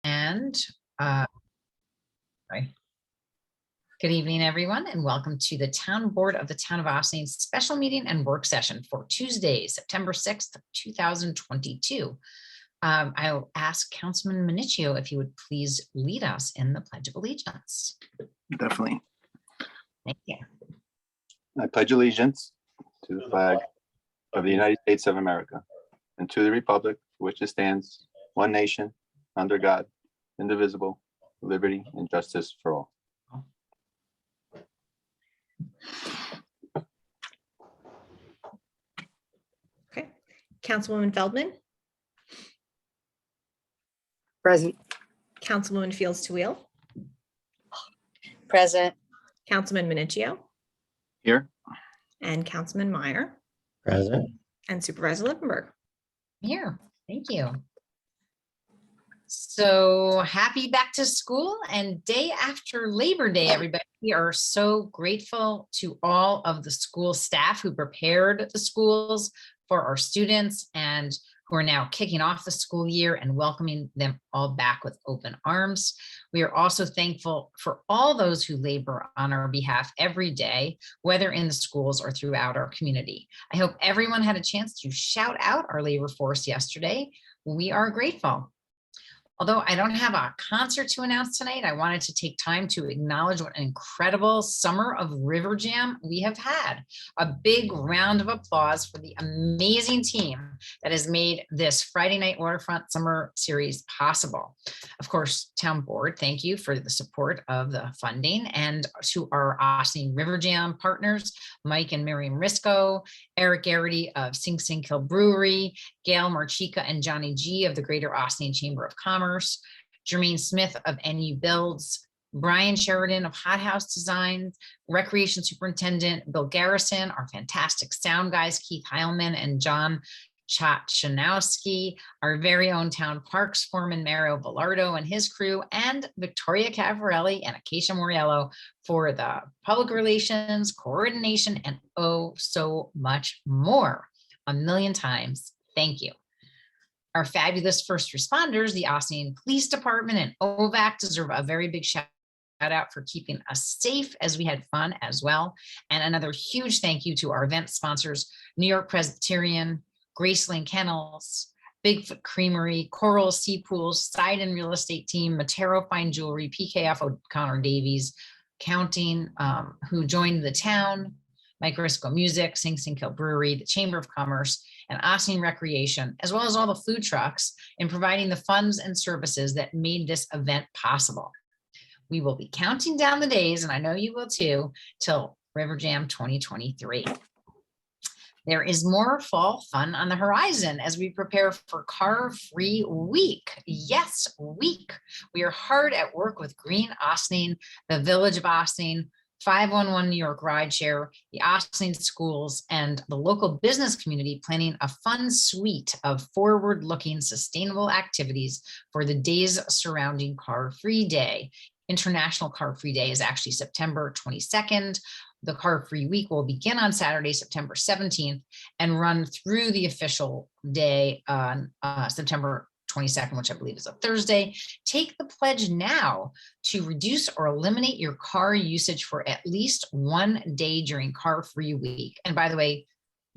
And sorry. Good evening, everyone, and welcome to the Town Board of the Town of Ossining special meeting and work session for Tuesday, September 6th, 2022. I'll ask Councilman Minichio if you would please lead us in the Pledge of Allegiance. Definitely. Thank you. I pledge allegiance to the flag of the United States of America and to the republic for which it stands, one nation, under God, indivisible, with liberty and justice for all. Okay, Councilwoman Feldman, Present. Councilwoman Fields to Wheel, Present. Councilman Minichio, Here. and Councilman Meyer, Present. and Supervisor Lippenberg. Here, thank you. So happy back to school and day after Labor Day, everybody. We are so grateful to all of the school staff who prepared the schools for our students and who are now kicking off the school year and welcoming them all back with open arms. We are also thankful for all those who labor on our behalf every day, whether in the schools or throughout our community. I hope everyone had a chance to shout out our labor force yesterday. We are grateful. Although I don't have a concert to announce tonight, I wanted to take time to acknowledge what an incredible summer of River Jam we have had. A big round of applause for the amazing team that has made this Friday Night Waterfront Summer Series possible. Of course, Town Board, thank you for the support of the funding, and to our Ossining River Jam partners, Mike and Miriam Risco, Eric Garrity of Sing Sing Kill Brewery, Gail Marchica and Johnny G of the Greater Ossining Chamber of Commerce, Jermaine Smith of NU Builds, Brian Sheridan of Hot House Design, Recreation Superintendent Bill Garrison, our fantastic sound guys, Keith Heilman and John Chachanowski, our very own Town Parks Foreman Mario Velardo and his crew, and Victoria Cavarelli and Acacia Moriello for the public relations, coordination, and oh, so much more. A million times. Thank you. Our fabulous first responders, the Ossining Police Department and OVAC, deserve a very big shout out for keeping us safe as we had fun as well. And another huge thank you to our event sponsors, New York Presbyterian, Graceland Kennels, Bigfoot Creamery, Coral Sea Pools, Sidon Real Estate Team, Matero Fine Jewelry, PKF O'Connor Davies, Counting, who joined the town, Mike Risco Music, Sing Sing Kill Brewery, the Chamber of Commerce, and Ossining Recreation, as well as all the food trucks in providing the funds and services that made this event possible. We will be counting down the days, and I know you will too, till River Jam 2023. There is more fall fun on the horizon as we prepare for Car Free Week. Yes, week. We are hard at work with Green Ossining, the Village of Ossining, 511 New York Rideshare, the Ossining Schools, and the local business community planning a fun suite of forward-looking sustainable activities for the days surrounding Car Free Day. International Car Free Day is actually September 22nd. The Car Free Week will begin on Saturday, September 17th, and run through the official day on September 22nd, which I believe is a Thursday. Take the pledge now to reduce or eliminate your car usage for at least one day during Car Free Week. And by the way,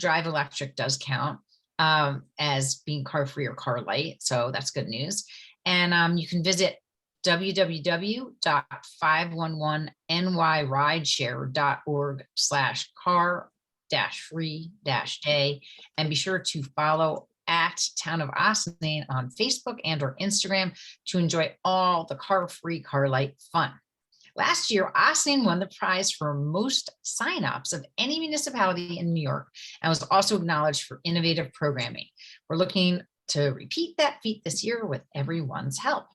Drive Electric does count as being car free or car light. So that's good news. And you can visit www.511nyrideshare.org/car-free-day, and be sure to follow at Town of Ossining on Facebook and or Instagram to enjoy all the car-free, car-light fun. Last year, Ossining won the prize for most signups of any municipality in New York and was also acknowledged for innovative programming. We're looking to repeat that feat this year with everyone's help.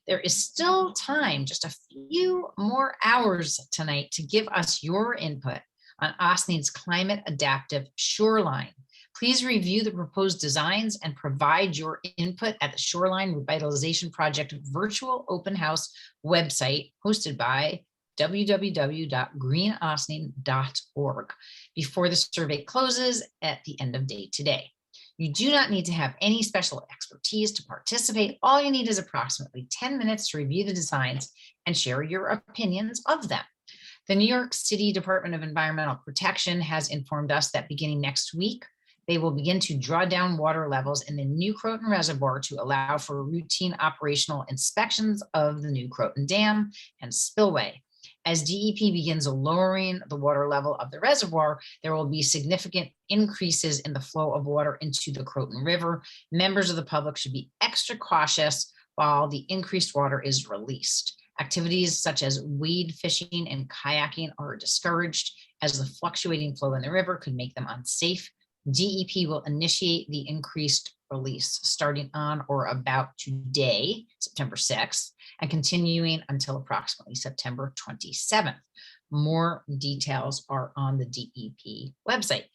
There is still time, just a few more hours tonight, to give us your input on Ossining's climate adaptive shoreline. Please review the proposed designs and provide your input at the Shoreline Revitalization Project virtual open house website hosted by www.greenossining.org before the survey closes at the end of day today. You do not need to have any special expertise to participate. All you need is approximately 10 minutes to review the designs and share your opinions of them. The New York City Department of Environmental Protection has informed us that beginning next week, they will begin to draw down water levels in the New Croton Reservoir to allow for routine operational inspections of the New Croton Dam and spillway. As DEP begins lowering the water level of the reservoir, there will be significant increases in the flow of water into the Croton River. Members of the public should be extra cautious while the increased water is released. Activities such as wade fishing and kayaking are discouraged, as the fluctuating flow in the river could make them unsafe. DEP will initiate the increased release starting on or about today, September 6th, and continuing until approximately September 27th. More details are on the DEP website.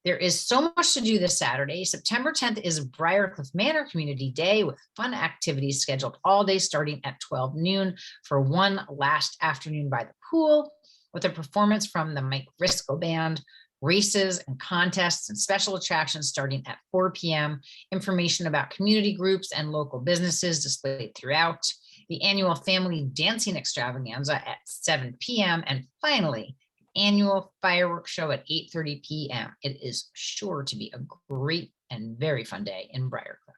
There is so much to do this Saturday. September 10th is Briarcliff Manor Community Day with fun activities scheduled all day starting at 12 noon for one last afternoon by the pool with a performance from the Mike Risco Band, races and contests and special attractions starting at 4 p.m. Information about community groups and local businesses displayed throughout. The annual family dancing extravaganza at 7 p.m. And finally, annual fireworks show at 8:30 p.m. It is sure to be a great and very fun day in Briarcliff.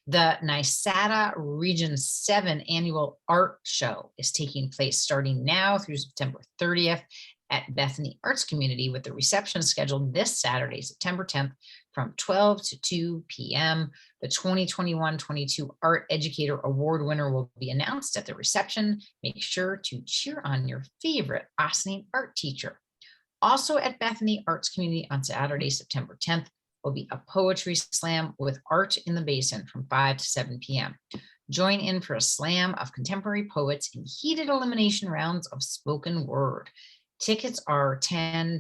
The NYSATA Region 7 annual art show is taking place starting now through September 30th at Bethany Arts Community, with the reception scheduled this Saturday, September 10th from 12 to 2 p.m. The 2021-22 Art Educator Award winner will be announced at the reception. Make sure to cheer on your favorite Ossining art teacher. Also at Bethany Arts Community on Saturday, September 10th, will be a poetry slam with Art in the Basin from 5 to 7 p.m. Join in for a slam of contemporary poets in heated elimination rounds of spoken word. Tickets are $10.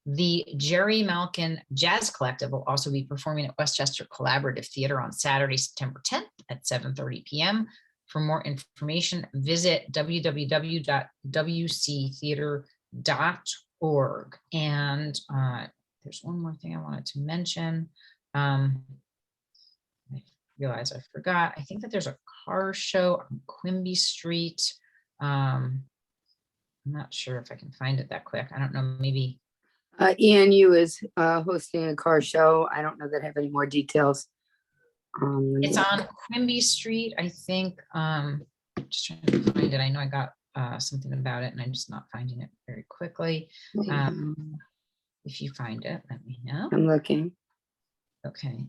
The Jerry Malkin Jazz Collective will also be performing at Westchester Collaborative Theater on Saturday, September 10th at 7:30 p.m. For more information, visit www.wctheater.org. And there's one more thing I wanted to mention. I realize I forgot. I think that there's a car show on Quimby Street. I'm not sure if I can find it that quick. I don't know, maybe. ENU is hosting a car show. I don't know that I have any more details. It's on Quimby Street, I think. Just trying to find it. I know I got something about it and I'm just not finding it very quickly. If you find it, let me know. I'm looking. Okay.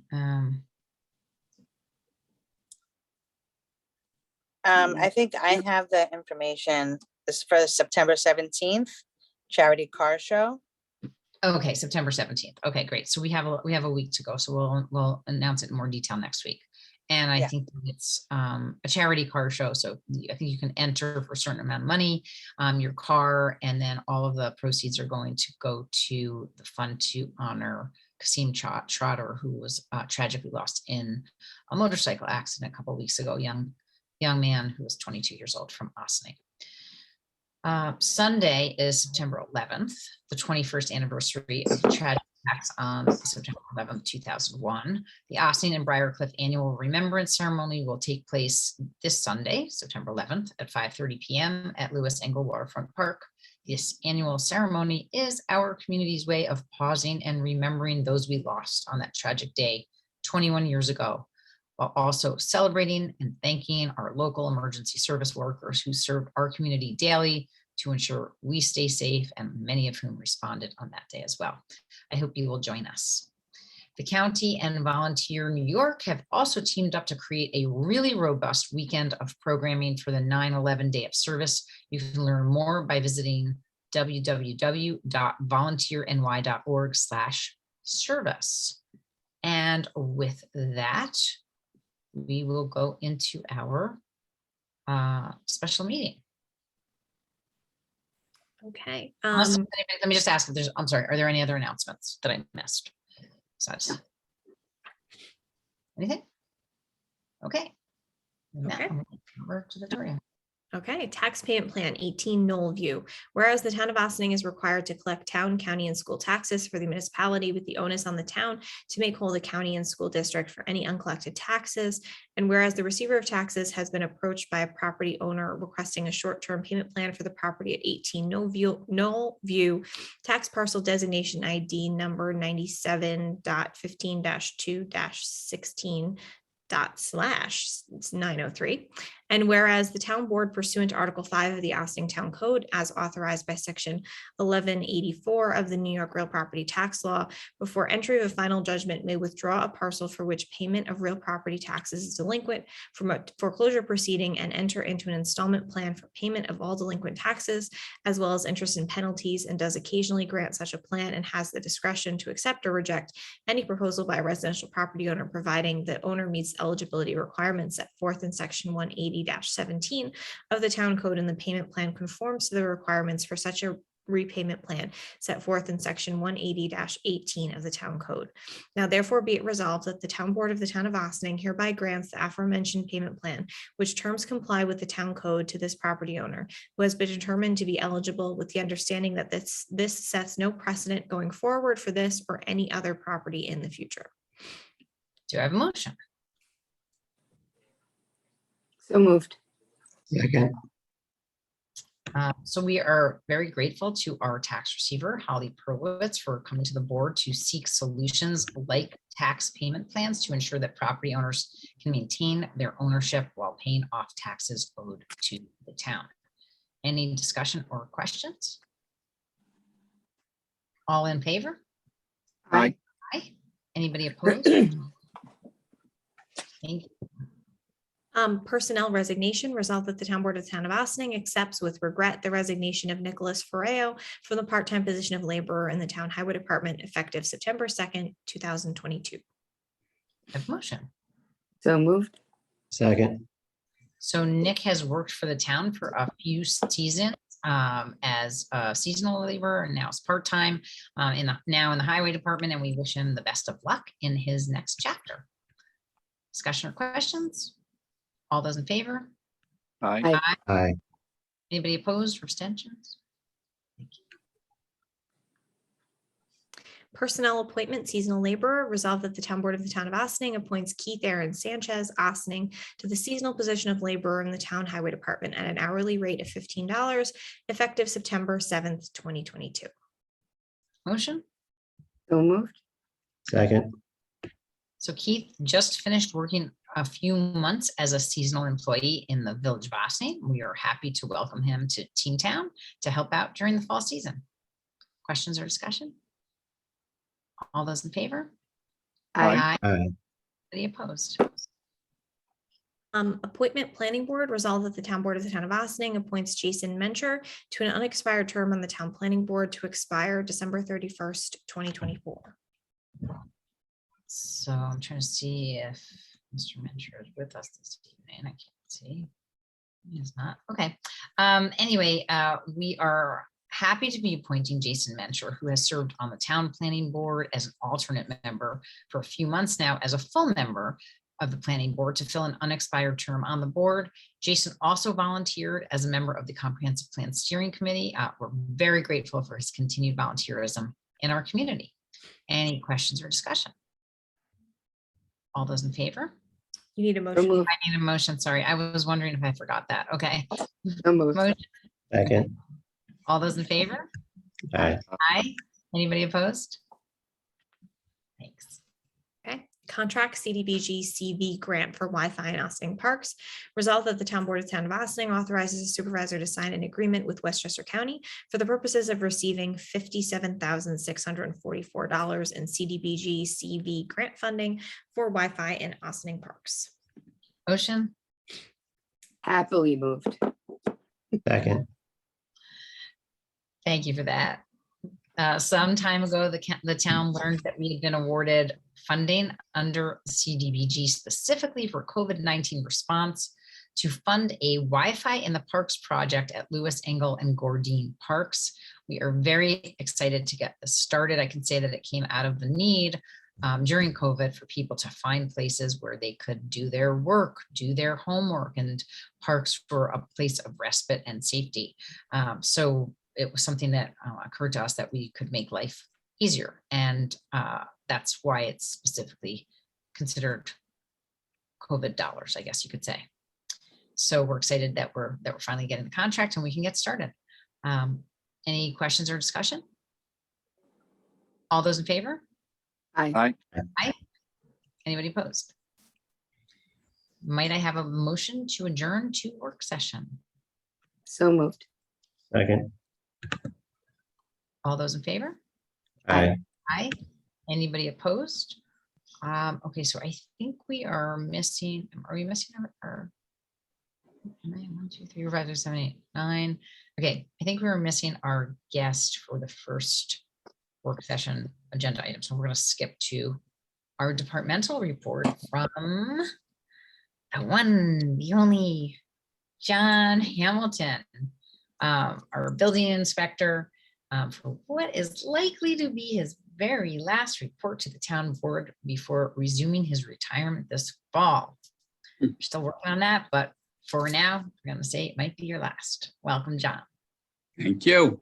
I think I have the information. This is for the September 17th charity car show. Okay, September 17th. Okay, great. So we have a week to go. So we'll announce it in more detail next week. And I Yeah. think it's a charity car show. So I think you can enter for a certain amount of money, your car, and then all of the proceeds are going to go to the fund to honor Kasim Trotter, who was tragically lost in a motorcycle accident a couple of weeks ago. Young man who was 22 years old from Ossining. Sunday is September 11th, the 21st anniversary of the tragic attacks on September 11th, 2001. The Ossining and Briarcliff annual remembrance ceremony will take place this Sunday, September 11th at 5:30 p.m. at Lewis Engle Waterfront Park. This annual ceremony is our community's way of pausing and remembering those we lost on that tragic day 21 years ago, while also celebrating and thanking our local emergency service workers who served our community daily to ensure we stay safe, and many of whom responded on that day as well. I hope you will join us. The county and Volunteer New York have also teamed up to create a really robust weekend of programming for the 9/11 Day of Service. You can learn more by visiting www.volunteerny.org/service. And with that, we will go into our special meeting. Okay. Let me just ask if there's, I'm sorry, are there any other announcements that I missed? Besides anything? Okay. Now, Okay. over to Victoria. Okay, tax payment plan 18 Knoll View. Whereas the town of Austining is required to collect town, county, and school taxes for the municipality with the onus on the town to make whole the county and school district for any uncollected taxes. And whereas the receiver of taxes has been approached by a property owner requesting a short-term payment plan for the property at 18 Knoll View, tax parcel designation ID number 97.15-2-16. /903. And whereas the town board pursuant to Article 5 of the Austining Town Code, as authorized by Section 1184 of the New York Real Property Tax Law, before entry of a final judgment may withdraw a parcel for which payment of real property taxes is delinquent from a foreclosure proceeding and enter into an installment plan for payment of all delinquent taxes, as well as interest and penalties, and does occasionally grant such a plan and has the discretion to accept or reject any proposal by a residential property owner, providing the owner meets eligibility requirements set forth in Section 180-17 of the Town Code, and the payment plan conforms to the requirements for such a repayment plan set forth in Section 180-18 of the Town Code. Now therefore be it resolved that the Town Board of the Town of Austining hereby grants the aforementioned payment plan, which terms comply with the Town Code, to this property owner, who has been determined to be eligible, with the understanding that this sets no precedent going forward for this or any other property in the future. Do I have a motion? So moved. Second. So we are very grateful to our tax receiver, Holly Perlowitz, for coming to the board to seek solutions like tax payment plans to ensure that property owners can maintain their ownership while paying off taxes owed to the town. Any discussion or questions? All in favor? Aye. Aye. Anybody opposed? Thank you. Personnel resignation. Resolved that the Town Board of the Town of Austining accepts with regret the resignation of Nicholas Ferreo from the part-time position of laborer in the Town Highway Department effective September 2nd, 2022. Have a motion. So moved. Second. So Nick has worked for the town for a few seasons as a seasonal laborer, and now it's part-time now in the highway department, and we wish him the best of luck in his next chapter. Discussion or questions? All those in favor? Aye. Aye. Aye. Anybody opposed or abstentions? Thank you. Personnel appointment, seasonal laborer. Resolved that the Town Board of the Town of Austining appoints Keith Aaron Sanchez Austining to the seasonal position of laborer in the Town Highway Department at an hourly rate of $15 effective September 7th, 2022. Motion? So moved. Second. So Keith just finished working a few months as a seasonal employee in the Village of Austining. We are happy to welcome him to Teen Town to help out during the fall season. Questions or discussion? All those in favor? Aye. Aye. Any opposed? Appointment Planning Board. Resolved that the Town Board of the Town of Austining appoints Jason Mencher to an unexpired term on the Town Planning Board to expire December 31st, 2024. So I'm trying to see if Mr. Mencher is with us this evening. I can't see. He is not. Okay. Anyway, we are happy to be appointing Jason Mencher, who has served on the Town Planning Board as an alternate member for a few months now as a full member of the Planning Board to fill an unexpired term on the board. Jason also volunteered as a member of the Comprehensive Plan Steering Committee. We're very grateful for his continued volunteerism in our community. Any questions or discussion? All those in favor? You need a So motion. moved. I need a motion. Sorry, I was wondering if I forgot that. Okay. So moved. Motion. Second. All those in favor? Aye. Aye. Anybody opposed? Thanks. Okay. Contract CDBG CV grant for Wi-Fi in Austining Parks. Resolved that the Town Board of the Town of Austining authorizes a supervisor to sign an agreement with Westchester County for the purposes of receiving $57,644 in CDBG CV grant funding for Wi-Fi in Austining Parks. Motion. Happily moved. Second. Thank you for that. Some time ago, the town learned that we had been awarded funding under CDBG specifically for COVID-19 response to fund a Wi-Fi in the Parks project at Lewis, Engel, and Gordine Parks. We are very excited to get this started. I can say that it came out of the need during COVID for people to find places where they could do their work, do their homework, and parks were a place of respite and safety. So it was something that occurred to us that we could make life easier. And that's why it's specifically considered COVID dollars, I guess you could say. So we're excited that we're finally getting the contract and we can get started. Any questions or discussion? All those in favor? Aye. Aye. Anybody opposed? Might I have a motion to adjourn to work session? So moved. Second. All those in favor? Aye. Aye. Anybody opposed? Okay, so I think we are missing, are we missing our 1, 2, 3, 4, 5, 6, 7, 8, 9. Okay, I think we were missing our guest for the first work session agenda item. So we're going to skip to our departmental report from the one, the only John Hamilton, our building inspector, for what is likely to be his very last report to the town board before resuming his retirement this fall. We're still working on that, but for now, we're going to say it might be your last. Welcome, John. Thank you.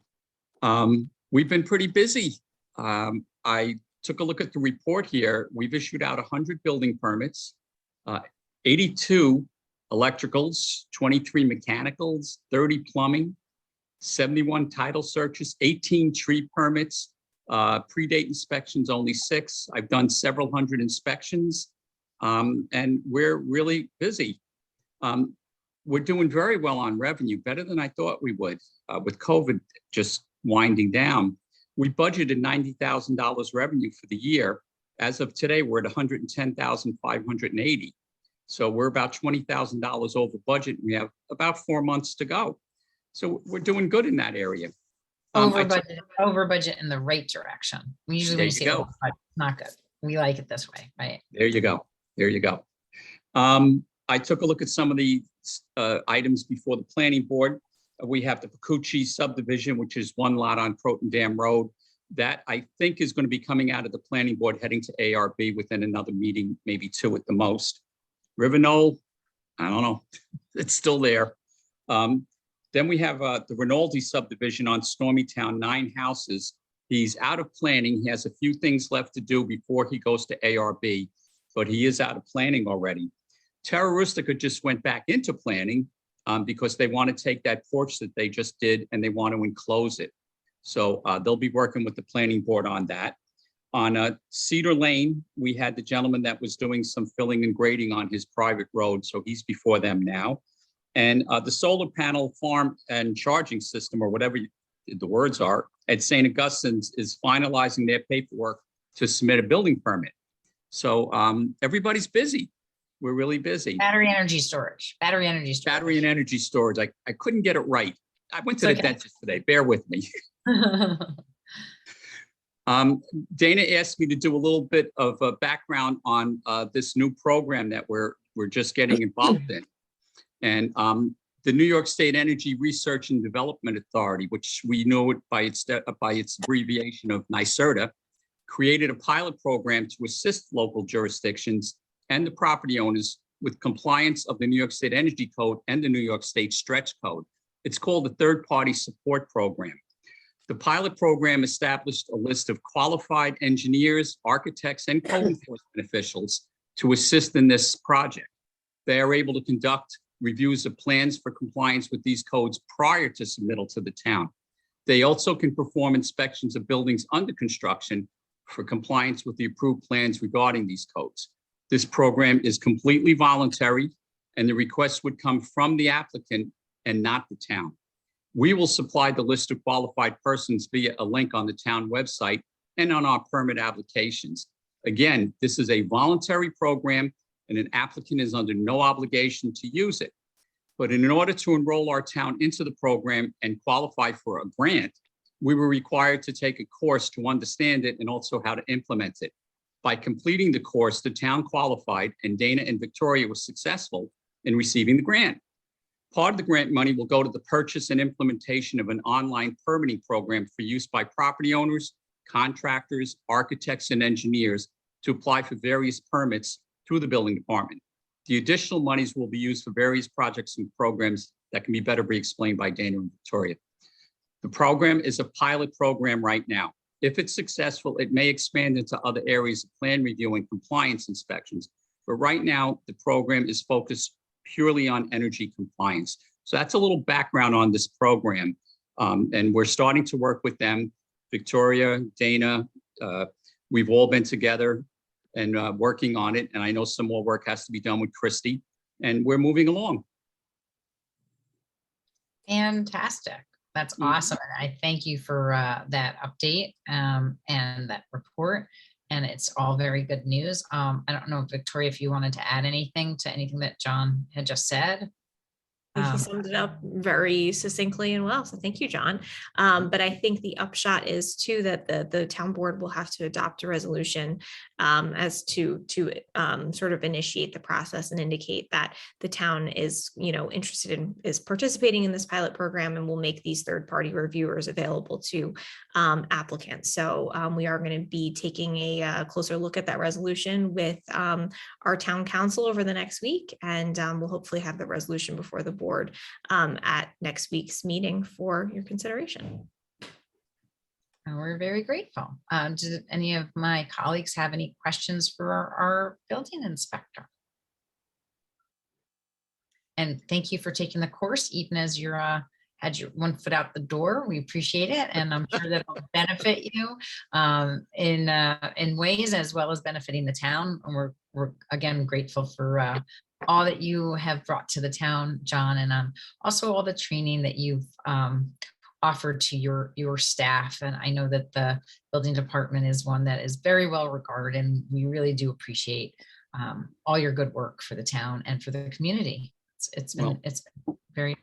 We've been pretty busy. I took a look at the report here. We've issued out 100 building permits, 82 electricals, 23 mechanicals, 30 plumbing, 71 title searches, 18 tree permits, predate inspections, only 6. I've done several hundred inspections, and we're really busy. We're doing very well on revenue, better than I thought we would, with COVID just winding down. We budgeted $90,000 revenue for the year. As of today, we're at $110,580. So we're about $20,000 over budget. We have about 4 months to go. So we're doing good in that area. Over budget in the right direction. We usually There when you you say go. over budget, it's not good. We like it this way, right? There you go. There you go. I took a look at some of the items before the planning board. We have the Pacucci subdivision, which is 1 lot on Croton Dam Road. That I think is going to be coming out of the planning board heading to ARB within another meeting, maybe 2 at the most. River Knoll, I don't know. It's still there. Then we have the Rinaldi subdivision on Stormy Town, 9 houses. He's out of planning. He has a few things left to do before he goes to ARB, but he is out of planning already. Terra Rustica just went back into planning because they want to take that porch that they just did and they want to enclose it. So they'll be working with the planning board on that. On Cedar Lane, we had the gentleman that was doing some filling and grading on his private road. So he's before them now. And the solar panel farm and charging system, or whatever the words are, at St. Augustine's is finalizing their paperwork to submit a building permit. So everybody's busy. We're really busy. Battery energy storage. Battery energy storage. Battery and energy storage. I couldn't get it right. I went to the Okay. dentist today. Bear with me. Dana asked me to do a little bit of a background on this new program that we're just getting involved in. And the New York State Energy Research and Development Authority, which we know it by its abbreviation of NYSERDA, created a pilot program to assist local jurisdictions and the property owners with compliance of the New York State Energy Code and the New York State Stretch Code. It's called the Third Party Support Program. The pilot program established a list of qualified engineers, architects, and code enforcement officials to assist in this project. They are able to conduct reviews of plans for compliance with these codes prior to submittal to the town. They also can perform inspections of buildings under construction for compliance with the approved plans regarding these codes. This program is completely voluntary, and the request would come from the applicant and not the town. We will supply the list of qualified persons via a link on the town website and on our permit applications. Again, this is a voluntary program and an applicant is under no obligation to use it. But in order to enroll our town into the program and qualify for a grant, we were required to take a course to understand it and also how to implement it. By completing the course, the town qualified and Dana and Victoria were successful in receiving the grant. Part of the grant money will go to the purchase and implementation of an online permitting program for use by property owners, contractors, architects, and engineers to apply for various permits through the building department. The additional monies will be used for various projects and programs that can be better be explained by Dana and Victoria. The program is a pilot program right now. If it's successful, it may expand into other areas of plan review and compliance inspections. But right now, the program is focused purely on energy compliance. So that's a little background on this program. And we're starting to work with them. Victoria, Dana, we've all been together and working on it. And I know some more work has to be done with Christy, and we're moving along. Fantastic. That's awesome. And I thank you for that update and that report. And it's all very good news. I don't know, Victoria, if you wanted to add anything to anything that John had just said. I think he summed it up very succinctly and well. So thank you, John. But I think the upshot is too that the town board will have to adopt a resolution as to sort of initiate the process and indicate that the town is, interested in is participating in this pilot program and will make these third-party reviewers available to applicants. So we are going to be taking a closer look at that resolution with our town council over the next week, and we'll hopefully have the resolution before the board at next week's meeting for your consideration. And we're very grateful. Do any of my colleagues have any questions for our building inspector? And thank you for taking the course, even as you're had your one foot out the door. We appreciate it, and I'm sure that will benefit you in ways as well as benefiting the town. And we're again grateful for all that you have brought to the town, John, and also all the training that you've offered to your staff. And I know that the building department is one that is very well regarded, and we really do appreciate all your good work for the town and for the community. It's been very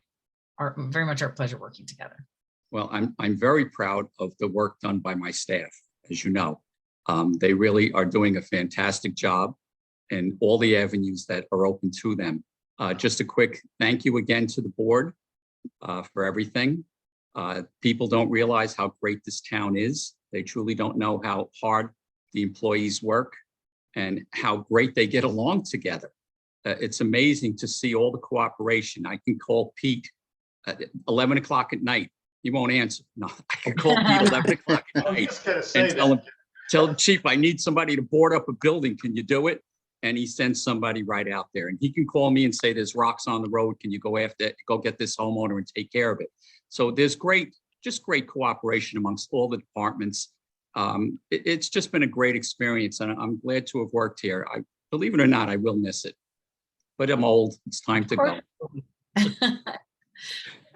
much our pleasure working together. Well, I'm very proud of the work done by my staff. As you know, they really are doing a fantastic job in all the avenues that are open to them. Just a quick thank you again to the board for everything. People don't realize how great this town is. They truly don't know how hard the employees work and how great they get along together. It's amazing to see all the cooperation. I can call Pete at 11 o'clock at night. He won't answer. No, I can call Pete 11 o'clock at night and tell him, Chief, I need somebody to board up a building. Can you do it? And he sends somebody right out there. And he can call me and say, there's rocks on the road. Can you go get this homeowner and take care of it? So there's just great cooperation amongst all the departments. It's just been a great experience, and I'm glad to have worked here. Believe it or not, I will miss it. But I'm old. It's time to go.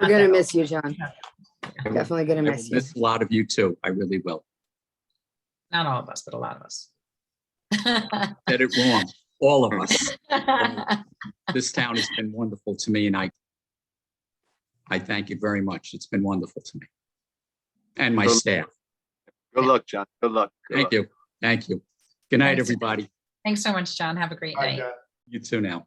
We're gonna miss you, John. Definitely gonna I will miss you. miss a lot of you too. I really will. Not all of us, but a lot of us. Said it wrong. All of us. This town has been wonderful to me, and I thank you very much. It's been wonderful to me and my staff. Good luck, John. Good luck. Thank you. Thank you. Good night, Thanks. everybody. Thanks so much, John. Have a great night. You too now.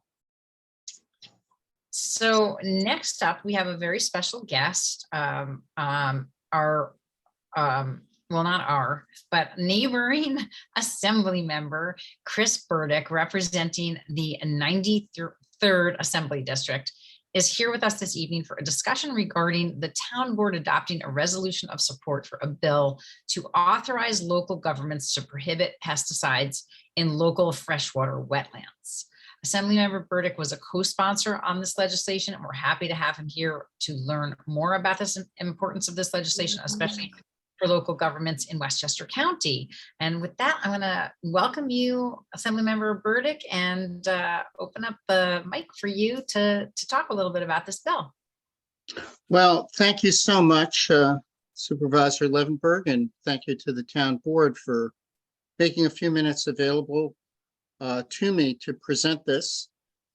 So next up, we have a very special guest, but neighboring assembly member, Chris Burdick, representing the 93rd Assembly District, is here with us this evening for a discussion regarding the town board adopting a resolution of support for a bill to authorize local governments to prohibit pesticides in local freshwater wetlands. Assemblymember Burdick was a co-sponsor on this legislation, and we're happy to have him here to learn more about this importance of this legislation, especially for local governments in Westchester County. And with that, I'm going to welcome you, Assemblymember Burdick, and open up the mic for you to talk a little bit about this bill. Well, thank you so much, Supervisor Levenberg, and thank you to the town board for making a few minutes available to me to present this.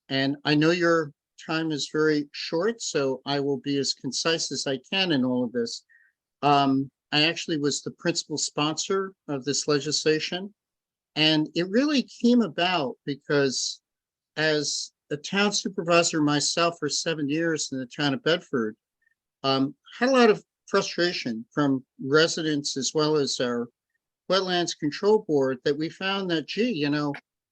And I know your time is very short, so I will be as concise as I can in all of this. I actually was the principal sponsor of this legislation, and it really came about because as a town supervisor myself for 7 years in the town of Bedford, had a lot of frustration from residents as well as our Wetlands Control Board that we found that, gee,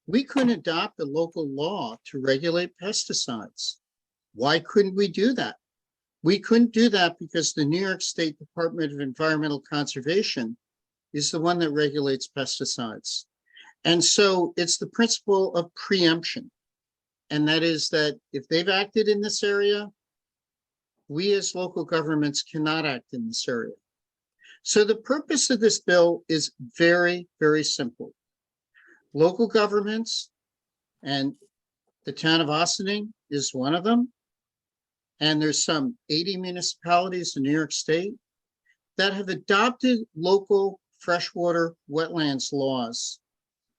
we couldn't adopt a local law to regulate pesticides. Why couldn't we do that? We couldn't do that because the New York State Department of Environmental Conservation is the one that regulates pesticides. And so it's the principle of preemption. And that is that if they've acted in this area, we as local governments cannot act in this area. So the purpose of this bill is very, very simple. Local governments, and the town of Austining is one of them, and there's some 80 municipalities in New York State that have adopted local freshwater wetlands laws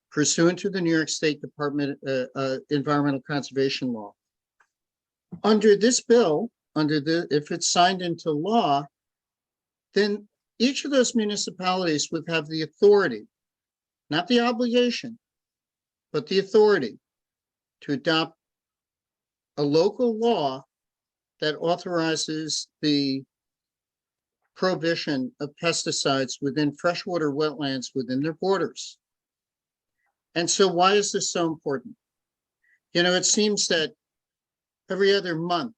pursuant to the New York State Department Environmental Conservation Law. Under this bill, if it's signed into law, then each of those municipalities would have the authority, not the obligation, but the authority to adopt a local law that authorizes the prohibition of pesticides within freshwater wetlands within their borders. And so why is this so important? It seems that every other month,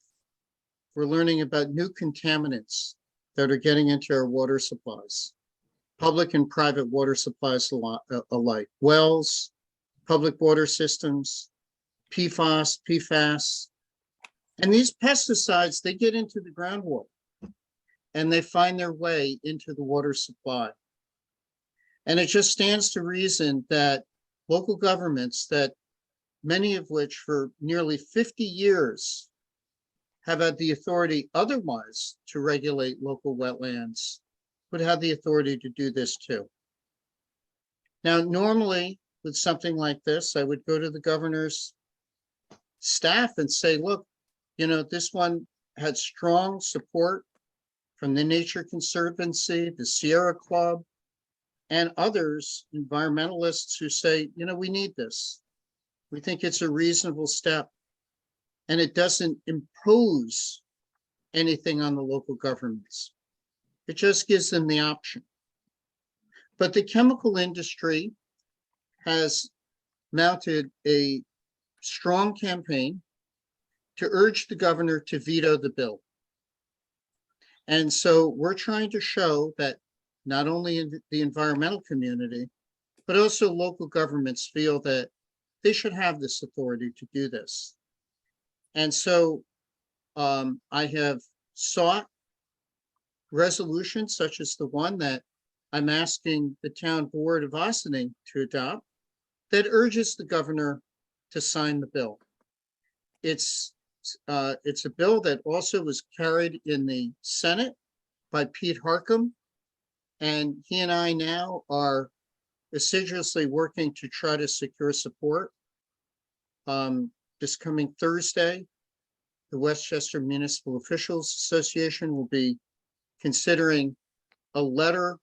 we're learning about new contaminants that are getting into our water supplies, public and private water supplies alike, wells, public water systems, PFAS, PFAS. And these pesticides, they get into the groundwater and they find their way into the water supply. And it just stands to reason that local governments, that many of which for nearly 50 years have had the authority otherwise to regulate local wetlands, would have the authority to do this too. Now, normally with something like this, I would go to the governor's staff and say, look, this one had strong support from the Nature Conservancy, the Sierra Club, and others, environmentalists who say, we need this. We think it's a reasonable step. And it doesn't impose anything on the local governments. It just gives them the option. But the chemical industry has mounted a strong campaign to urge the governor to veto the bill. And so we're trying to show that not only in the environmental community, but also local governments feel that they should have this authority to do this. And so I have sought resolutions such as the one that I'm asking the town board of Austining to adopt that urges the governor to sign the bill. It's a bill that also was carried in the Senate by Pete Harcum. And he and I now are assiduously working to try to secure support. This coming Thursday, the Westchester Municipal Officials Association will be considering a letter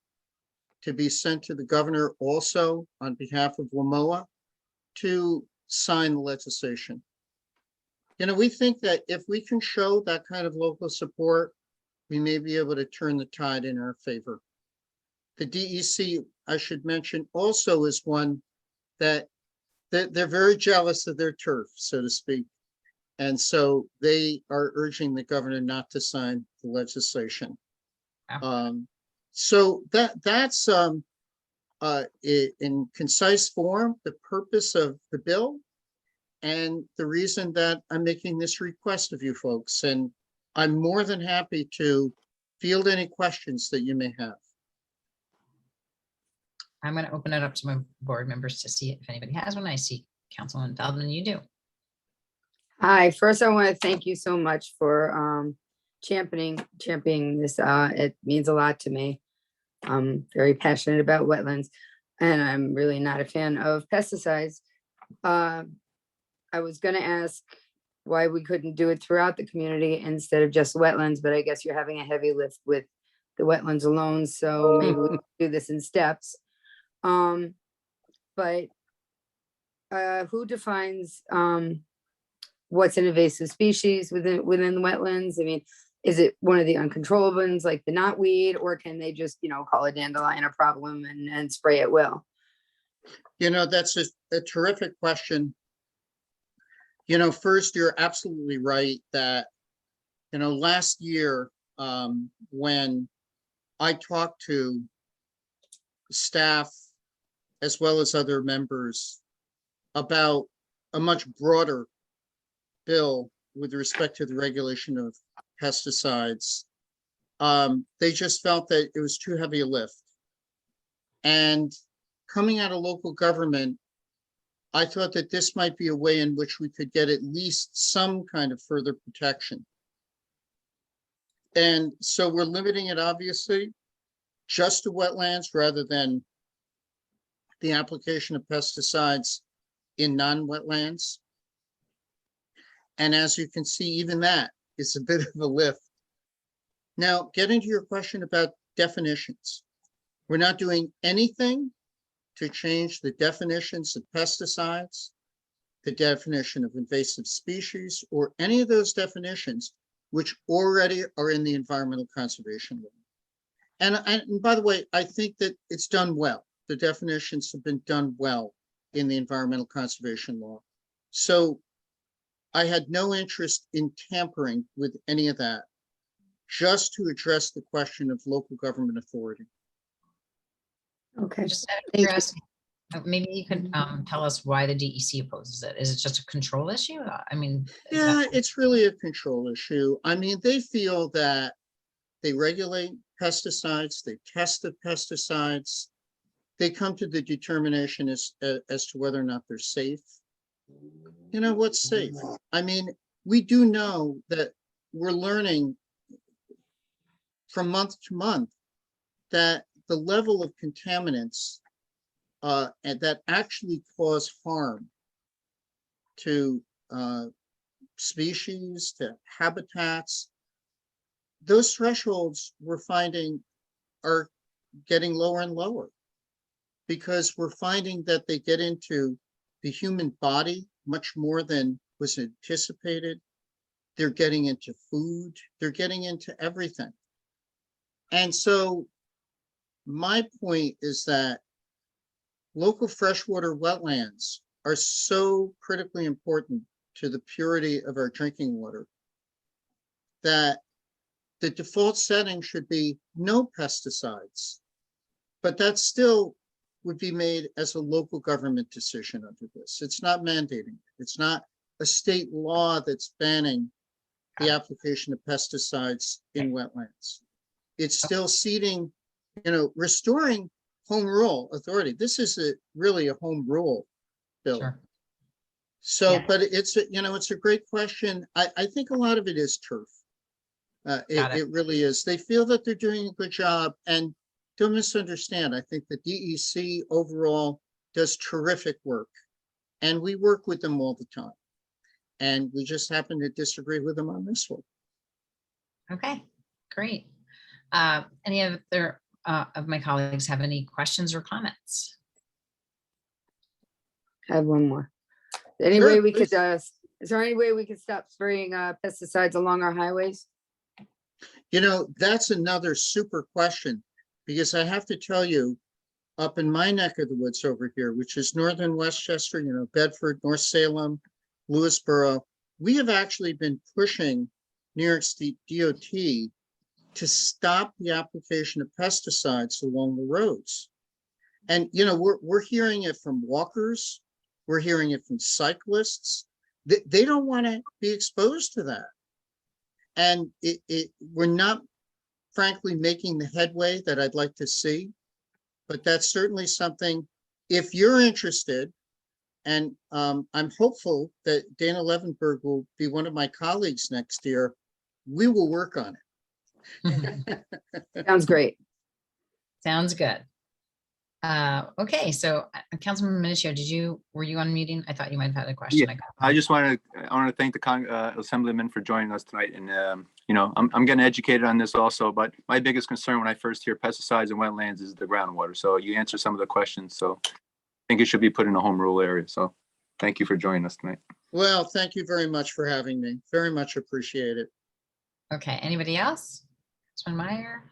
to be sent to the governor also on behalf of WMOA to sign the legislation. We think that if we can show that kind of local support, we may be able to turn the tide in our favor. The DEC, I should mention, also is one that they're very jealous of their turf, so to speak. And so they are urging the governor not to sign the legislation. So that's in concise form, the purpose of the bill and the reason that I'm making this request of you folks. And I'm more than happy to field any questions that you may have. I'm going to open it up to my board members to see if anybody has one. I see Councilman Feldman, you do. Hi, first I want to thank you so much for championing this. It means a lot to me. I'm very passionate about wetlands and I'm really not a fan of pesticides. I was going to ask why we couldn't do it throughout the community instead of just wetlands, but I guess you're having a heavy lift with the wetlands alone, so maybe we can do this in steps. But who defines what's an invasive species within the wetlands? I mean, is it one of the uncontrollable ones like the knotweed, or can they just, call a dandelion a problem and spray at will? That's a terrific question. First, you're absolutely right that, last year, when I talked to staff as well as other members about a much broader bill with respect to the regulation of pesticides, they just felt that it was too heavy a lift. And coming out of local government, I thought that this might be a way in which we could get at least some kind of further protection. And so we're limiting it, obviously, just to wetlands rather than the application of pesticides in non-wetlands. And as you can see, even that is a bit of a lift. Now, getting to your question about definitions. We're not doing anything to change the definitions of pesticides, the definition of invasive species, or any of those definitions which already are in the environmental conservation law. And by the way, I think that it's done well. The definitions have been done well in the environmental conservation law. So I had no interest in tampering with any of that, just to address the question of local government authority. Okay. Just out of Thank you. curiosity, maybe you could tell us why the DEC opposes it. Is it just a control issue? I mean, is Yeah, that- it's really a control issue. I mean, they feel that they regulate pesticides, they test the pesticides, they come to the determination as to whether or not they're safe. What's safe? I mean, we do know that we're learning from month to month that the level of contaminants and that actually cause harm to species, to habitats, those thresholds we're finding are getting lower and lower, because we're finding that they get into the human body much more than was anticipated. They're getting into food, they're getting into everything. And so my point is that local freshwater wetlands are so critically important to the purity of our drinking water that the default setting should be no pesticides, but that still would be made as a local government decision under this. It's not mandating. It's not a state law that's banning the application of pesticides in wetlands. It's still ceding, restoring home rule authority. This is really a home rule bill. Sure. So, Yeah. but it's a great question. I think a lot of it is turf. Got it. It really is. They feel that they're doing a good job, and don't misunderstand. I think the DEC overall does terrific work, and we work with them all the time. And we just happen to disagree with them on this one. Okay, great. Any other of my colleagues have any questions or comments? I have one more. Any Sure, way we could, please. is there any way we could stop spraying pesticides along our highways? That's another super question, because I have to tell you, up in my neck of the woods over here, which is northern Westchester, Bedford, North Salem, Lewisboro, we have actually been pushing New York State DOT to stop the application of pesticides along the roads. And, we're hearing it from walkers. We're hearing it from cyclists. They don't want to be exposed to that. And we're not, frankly, making the headway that I'd like to see. But that's certainly something, if you're interested, and I'm hopeful that Dana Levenberg will be one of my colleagues next year, we will work on it. Sounds great. Sounds good. Okay, so Councilman Minichia, were you on meeting? I thought you might have had a question. Yeah, I want to thank the Assemblyman for joining us tonight. And, I'm getting educated on this also, but my biggest concern when I first hear pesticides and wetlands is the groundwater. So you answered some of the questions. So I think it should be put in a home rule area. So thank you for joining us tonight. Well, thank you very much for having me. Very much appreciate it. Okay, anybody else? Councilman Meyer?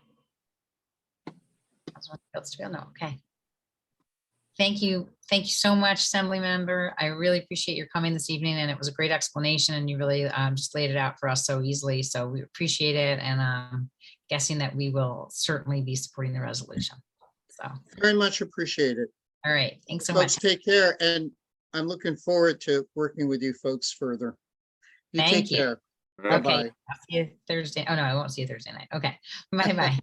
Councilman Fields, no, okay. Thank you so much, Assembly Member. I really appreciate your coming this evening, and it was a great explanation, and you really just laid it out for us so easily, so we appreciate it, and guessing that we will certainly be supporting the resolution. So, Very much appreciated. all right, thanks so Folks, much. take care, and I'm looking forward to working with you folks further. You take Thank you. care. Okay, Bye-bye. I'll see you Thursday. Oh, no, I won't see you Thursday night. Okay, bye-bye.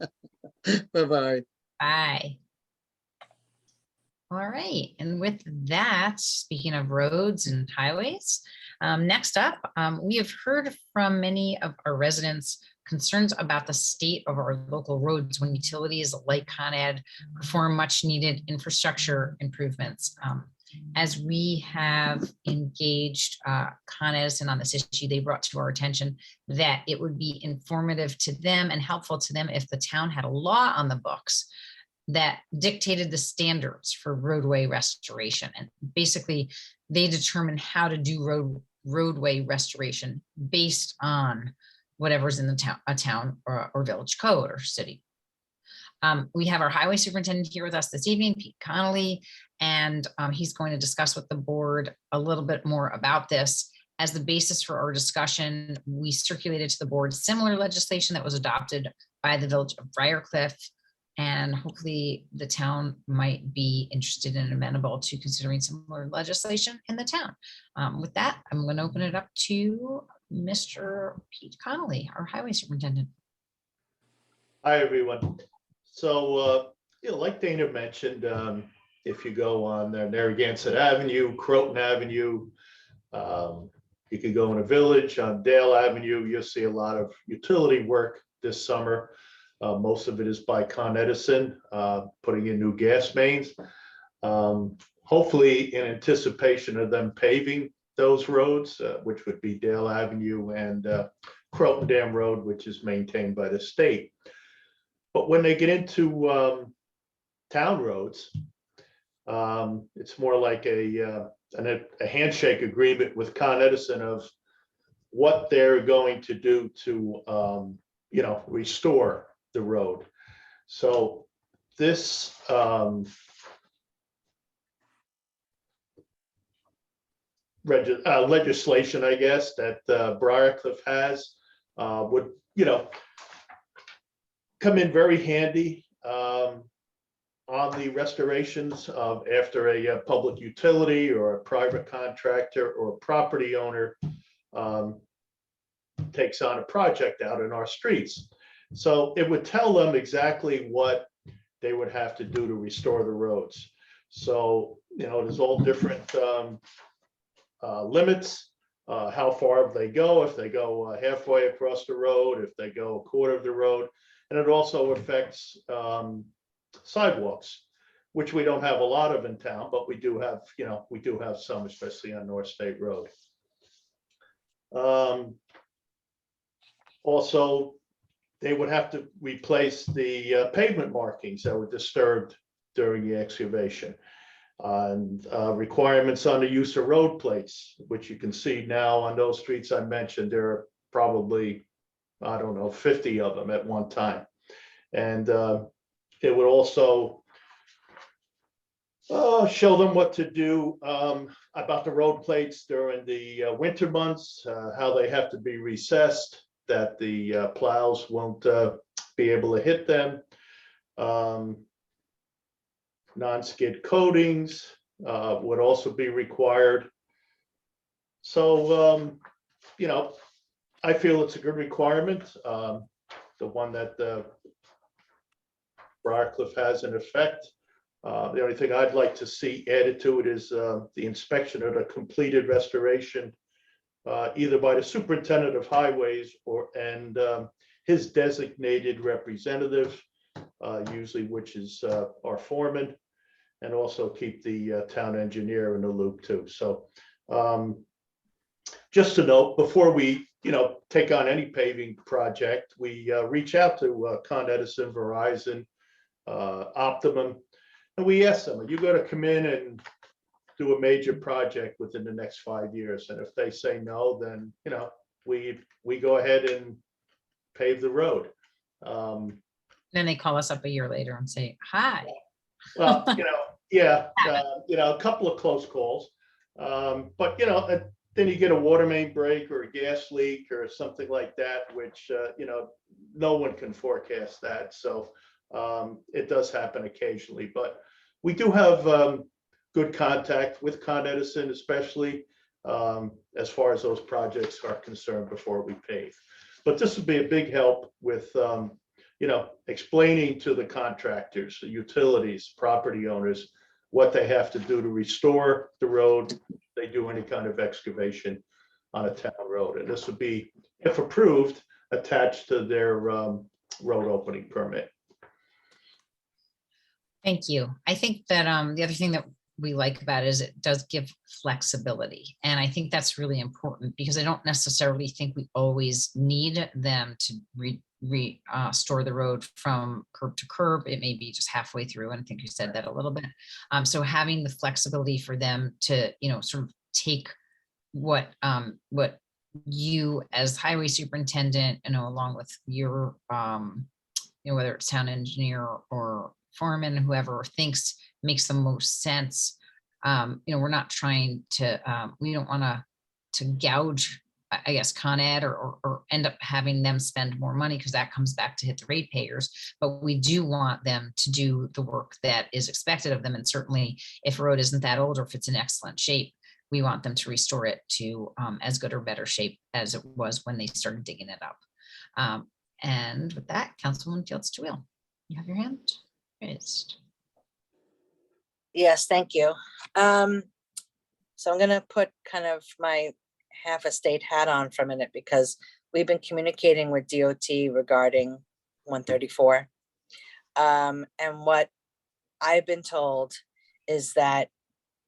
Bye-bye. Bye. All right, and with that, speaking of roads and highways, next up, we have heard from many of our residents concerns about the state of our local roads when utilities like Con Ed perform much needed infrastructure improvements. As we have engaged Con Edison on this issue, they brought to our attention that it would be informative to them and helpful to them if the town had a law on the books that dictated the standards for roadway restoration. And basically, they determine how to do roadway restoration based on whatever's in the town or village code or city. We have our highway superintendent here with us this evening, Pete Connolly, and he's going to discuss with the board a little bit more about this. As the basis for our discussion, we circulated to the board similar legislation that was adopted by the village of Briarcliff, and hopefully the town might be interested and amenable to considering similar legislation in the town. With that, I'm going to open it up to Mr. Pete Connolly, our highway superintendent. Hi, everyone. So, like Dana mentioned, if you go on Narragansett Avenue, Croton Avenue, you could go in a village on Dale Avenue, you'll see a lot of utility work this summer. Most of it is by Con Edison, putting in new gas mains. Hopefully in anticipation of them paving those roads, which would be Dale Avenue and Croton Dam Road, which is maintained by the state. But when they get into town roads, it's more like a handshake agreement with Con Edison of what they're going to do to, restore the road. So this legislation, I guess, that Briarcliff has would, come in very handy on the restorations of after a public utility or a private contractor or property owner takes on a project out in our streets. So it would tell them exactly what they would have to do to restore the roads. So, there's all different limits, how far they go, if they go halfway across the road, if they go a quarter of the road. And it also affects sidewalks, which we don't have a lot of in town, but we do have, some, especially on North State Road. Also, they would have to replace the pavement markings that were disturbed during the excavation. And requirements on the use of road plates, which you can see now on those streets I mentioned, there are probably, 50 of them at one time. And it would also show them what to do about the road plates during the winter months, how they have to be recessed, that the plows won't be able to hit them. Non-skid coatings would also be required. So, I feel it's a good requirement. The one that Briarcliff has in effect. The only thing I'd like to see added to it is the inspection of the completed restoration, either by the superintendent of highways and his designated representative, usually which is our foreman, and also keep the town engineer in the loop too. So just to note, before we take on any paving project, we reach out to Con Edison, Verizon, Optimum, and we ask them, are you going to come in and do a major project within the next 5 years? And if they say no, then we go ahead and pave the road. Then they call us up a year later and say, hi. Well, yeah, a couple of close calls. But, then you get a water main break or a gas leak or something like that, which, no one can forecast that. So it does happen occasionally, but we do have good contact with Con Edison, especially as far as those projects are concerned before we pave. But this would be a big help with, explaining to the contractors, the utilities, property owners, what they have to do to restore the road. If they do any kind of excavation on a town road. And this would be, if approved, attached to their road opening permit. Thank you. I think that the other thing that we like about it is it does give flexibility. And I think that's really important because I don't necessarily think we always need them to restore the road from curb to curb. It may be just halfway through. And I think you said that a little bit. So having the flexibility for them to, sort of take what you as highway superintendent, along with your, whether it's town engineer or foreman, whoever thinks makes the most sense. We're not trying to, we don't want to gouge, I guess, Con Ed or end up having them spend more money because that comes back to hit the ratepayers. But we do want them to do the work that is expected of them. And certainly if a road isn't that old or if it's in excellent shape, we want them to restore it to as good or better shape as it was when they started digging it up. And with that, Councilwoman Fields Toohill, you have your hand raised. Yes, thank you. So I'm gonna put kind of my half a state hat on for a minute because we've been communicating with DOT regarding 134. And what I've been told is that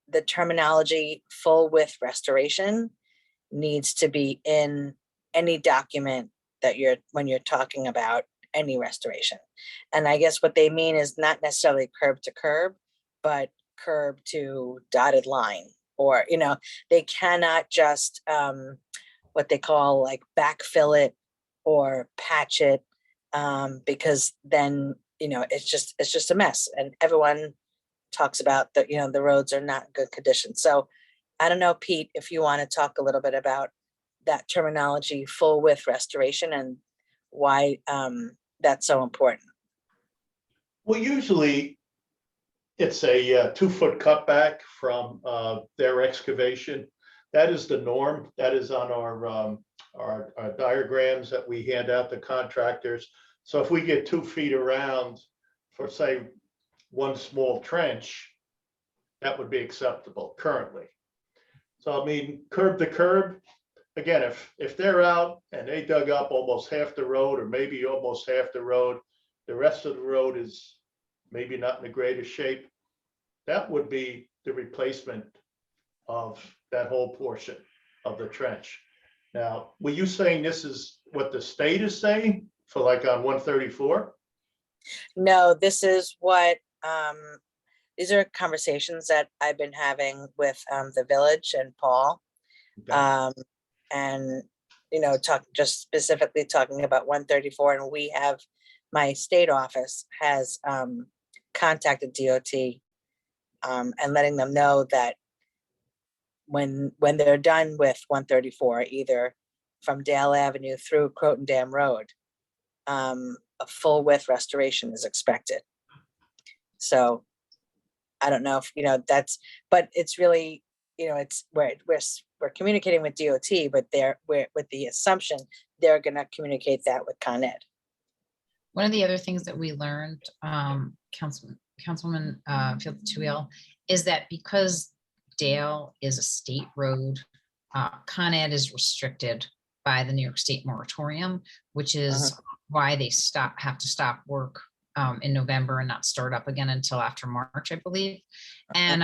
the terminology full width restoration needs to be in any document that when you're talking about any restoration. And I guess what they mean is not necessarily curb to curb, but curb to dotted line, or, they cannot just what they call like backfill it or patch it, because then, it's just a mess. And everyone talks about that, the roads are not in good condition. So I don't know, Pete, if you want to talk a little bit about that terminology, full width restoration, and why that's so important. Well, usually it's a 2-foot cutback from their excavation. That is the norm. That is on our diagrams that we hand out to contractors. So if we get 2 feet around for, say, one small trench, that would be acceptable currently. So, I mean, curb to curb, again, if they're out and they dug up almost half the road or maybe almost half the road, the rest of the road is maybe not in the greatest shape, that would be the replacement of that whole portion of the trench. Now, were you saying this is what the state is saying for like on 134? No, this is what, these are conversations that I've been having with the village and Paul. And, just specifically talking about 134, and we have, my state office has contacted DOT and letting them know that when they're done with 134, either from Dale Avenue through Croton Dam Road, a full width restoration is expected. So I don't know if, that's, but it's really, it's we're communicating with DOT, but we're with the assumption they're going to communicate that with Con Ed. One of the other things that we learned, Councilwoman Fields Toohill, is that because Dale is a state road, Con Ed is restricted by the New York State moratorium, which is why they have to stop work in November and not start up again until after March, I believe. And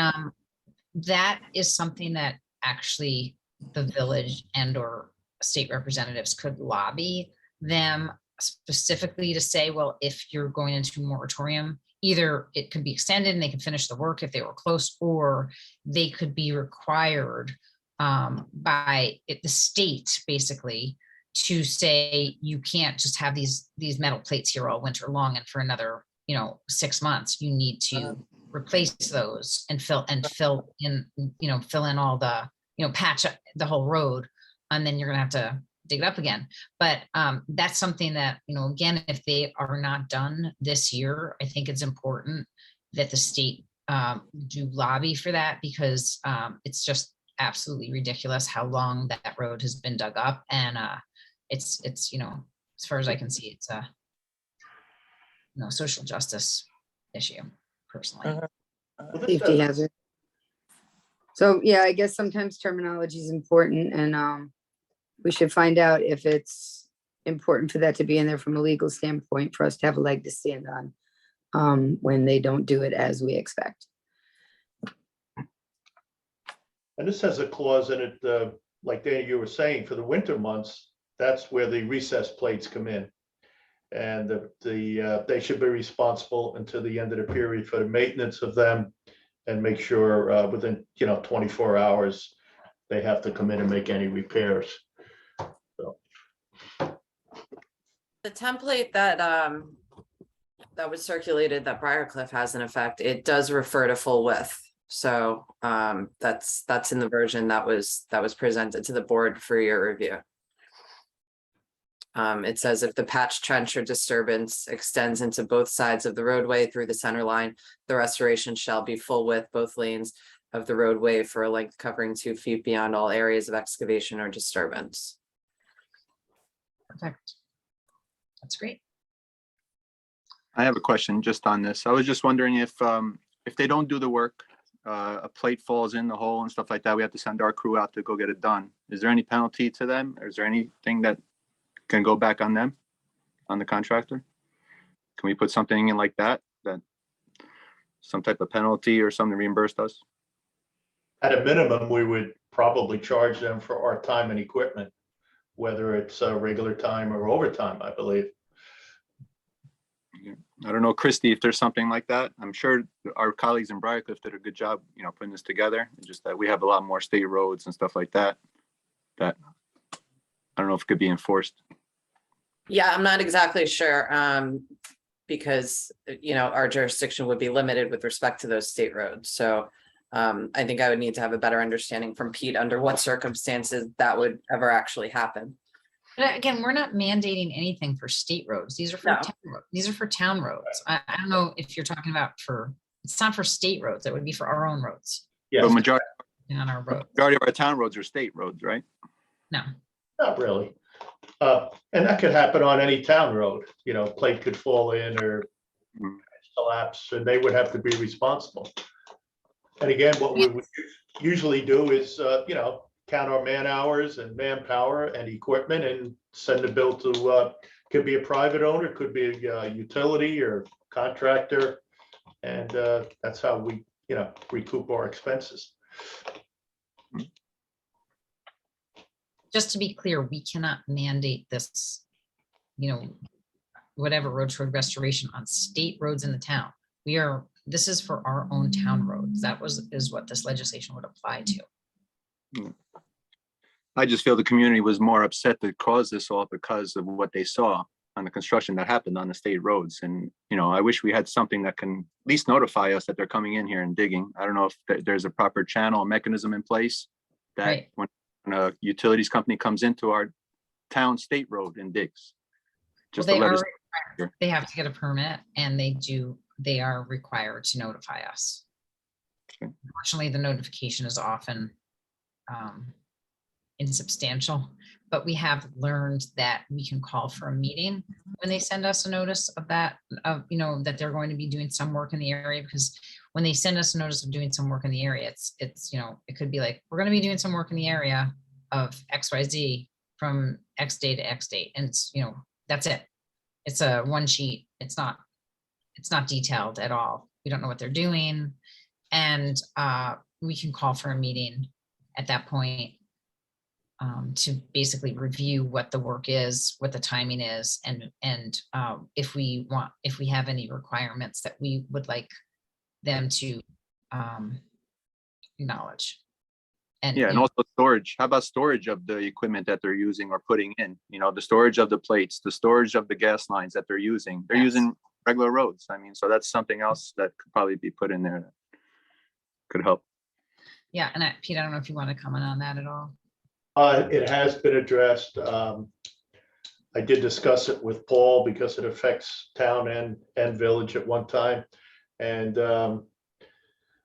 that is something that actually the village and or state representatives could lobby them specifically to say, well, if you're going into a moratorium, either it could be extended and they can finish the work if they were close, or they could be required by the state basically to say you can't just have these metal plates here all winter long and for another, 6 months. You need to replace those and fill in, fill in all the, patch up the whole road, and then you're gonna have to dig it up again. But that's something that, again, if they are not done this year, I think it's important that the state do lobby for that, because it's just absolutely ridiculous how long that road has been dug up. And it's, as far as I can see, it's a, social justice issue personally. Mhm. Well, this Safety does- hazard. So, yeah, I guess sometimes terminology is important, and we should find out if it's important for that to be in there from a legal standpoint, for us to have a leg to stand on when they don't do it as we expect. And this has a clause in it, like Dana, you were saying, for the winter months, that's where the recess plates come in. And they should be responsible until the end of the period for the maintenance of them, and make sure within, 24 hours, they have to come in and make any repairs. The template that that was circulated that Briarcliff has in effect, it does refer to full width. So that's in the version that was presented to the board for your review. It says if the patch, trench, or disturbance extends into both sides of the roadway through the center line, the restoration shall be full width both lanes of the roadway for a length covering 2 feet beyond all areas of excavation or disturbance. Perfect. That's great. I have a question just on this. I was just wondering if they don't do the work, a plate falls in the hole and stuff like that, we have to send our crew out to go get it done. Is there any penalty to them? Or is there anything that can go back on them, on the contractor? Can we put something in like that some type of penalty or something reimbursed us? At a minimum, we would probably charge them for our time and equipment, whether it's regular time or overtime, I believe. I don't know, Christie, if there's something like that. I'm sure our colleagues in Briarcliff did a good job, putting this together. It's just that we have a lot more state roads and stuff like that, that I don't know if it could be enforced. Yeah, I'm not exactly sure, because, our jurisdiction would be limited with respect to those state roads. So I think I would need to have a better understanding from Pete under what circumstances that would ever actually happen. But again, we're not mandating anything for state roads. These are for No. town roads. These are for town roads. I don't know if you're talking about it's not for state roads. It would be for our own roads, Yes, But majority on our roads. of our town roads are state roads, right? No. not really. And that could happen on any town road, plate could fall in or Mhm. collapse, and they would have to be responsible. And again, what we would usually do is, count our man hours and manpower and equipment and send the bill to, could be a private owner, could be a utility or contractor. And that's how we, recoup our expenses. Just to be clear, we cannot mandate this, whatever road to road restoration on state roads in the town. This is for our own town roads. Is what this legislation would apply to. I just feel the community was more upset to cause this all because of what they saw on the construction that happened on the state roads. And, I wish we had something that can at least notify us that they're coming in here and digging. I don't know if there's a proper channel mechanism in place that Right. when a utilities company comes into our town state road and digs. Well, Just to they let are us, required. They have to get a permit, and they are required to notify us. Okay. Unfortunately, the notification is often insubstantial, but we have learned that we can call for a meeting when they send us a notice of that, that they're going to be doing some work in the area. Because when they send us a notice of doing some work in the area, it's it could be like, we're going to be doing some work in the area of XYZ from X day to X date. And it's, that's it. It's a one sheet. It's not detailed at all. We don't know what they're doing. And we can call for a meeting at that point to basically review what the work is, what the timing is, and if we have any requirements that we would like them to acknowledge. And, Yeah, you and know, also storage. How about storage of the equipment that they're using or putting in? You know, the storage of the plates, the storage of the gas lines that they're using. They're Yes. using regular roads. I mean, so that's something else that could probably be put in there that could help. yeah, and Pete, I don't know if you want to comment on that at all. It has been addressed. I did discuss it with Paul because it affects town and village at one time. And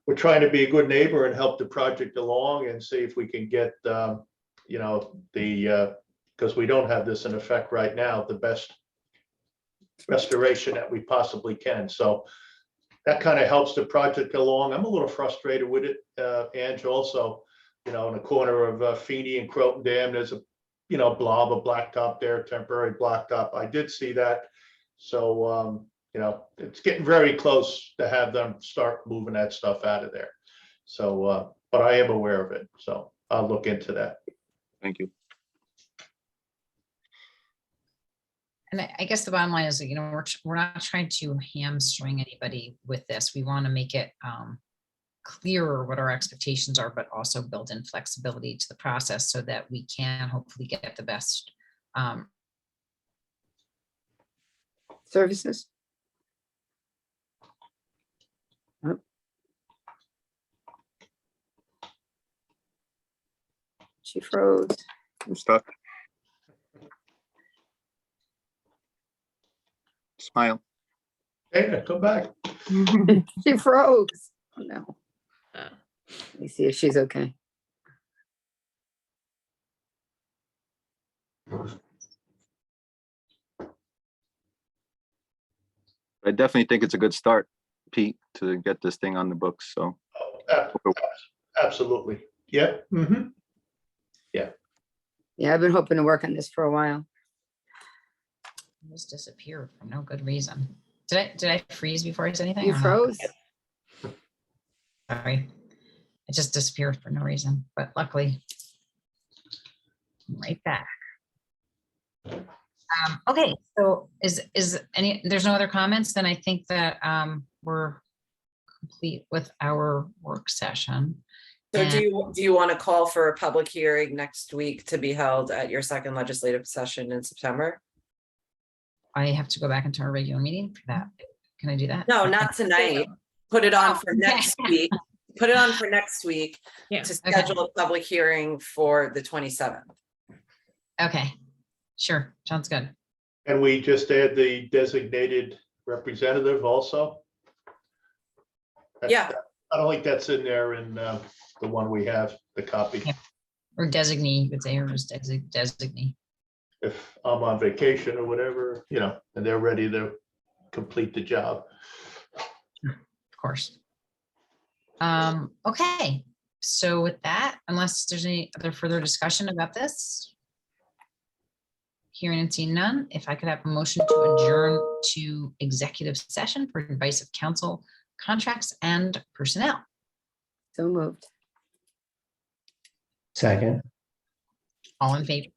we're trying to be a good neighbor and help the project along and see if we can get, you know, because we don't have this in effect right now, the best restoration that we possibly can. So that kind of helps the project along. I'm a little frustrated with it, Ange, also. You know, in the corner of Feeney and Croton Dam, there's a, you know, blob of blacktop there, temporary blacktop. I did see that. So, you know, it's getting very close to have them start moving that stuff out of there. So, but I am aware of it. So I'll look into that. Thank you. And I guess the bottom line is, you know, we're not trying to hamstring anybody with this. We want to make it clearer what our expectations are, but also build in flexibility to the process so that we can hopefully get the best. Services? Oh. She froze. I'm stuck. Smile. Hey, come back. She froze. Oh, no. Oh. Let me see if she's okay. I definitely think it's a good start, Pete, to get this thing on the books. So Absolutely. Yeah. Mhm. Yeah, I've been hoping to work on this for a while. Just disappeared for no good reason. Did I freeze before I said anything? You or no? froze? Sorry. It just disappeared for no reason, but luckily I'm right back. Okay, so there's no other comments, then I think that we're complete with our work session. So do you want to call for a public hearing next week to be held at your second legislative session in September? I have to go back into our regular meeting for that. Can I do that? No, not tonight. Put it on for okay. next week. Put it on for next week Yeah. to schedule a public hearing for the 27th. Okay, sure, sounds good. And we just add the designated representative also? Yeah. I don't think that's in there in the one we have, the copy. Yeah. Or designee, you could say, or just designee. If I'm on vacation or whatever, you know, and they're ready to complete the job. Of course. Okay, so with that, unless there's any other further discussion about this. Hearing and seeing none, if I could have a motion to adjourn to executive session for advice of counsel, contracts and personnel. So moved. Second. All in favor?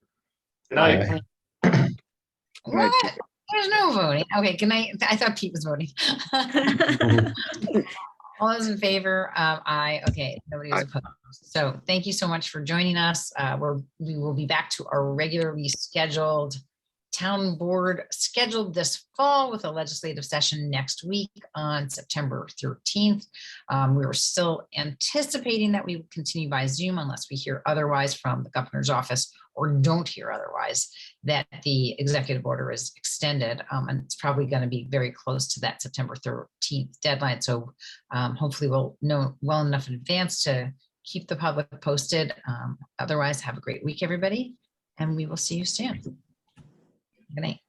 Good night. Aye. What? There's no voting. Okay, good night. I thought Pete was voting. All those in favor? Aye. Okay, nobody was opposed. So thank you so much for joining us. We will be back to our regularly scheduled town board scheduled this fall with a legislative session next week on September 13th. We were still anticipating that we would continue by Zoom unless we hear otherwise from the governor's office or don't hear otherwise that the executive order is extended. And it's probably going to be very close to that September 13th deadline. So hopefully we'll know well enough in advance to keep the public posted. Otherwise, have a great week, everybody, and we will see you soon. Good night.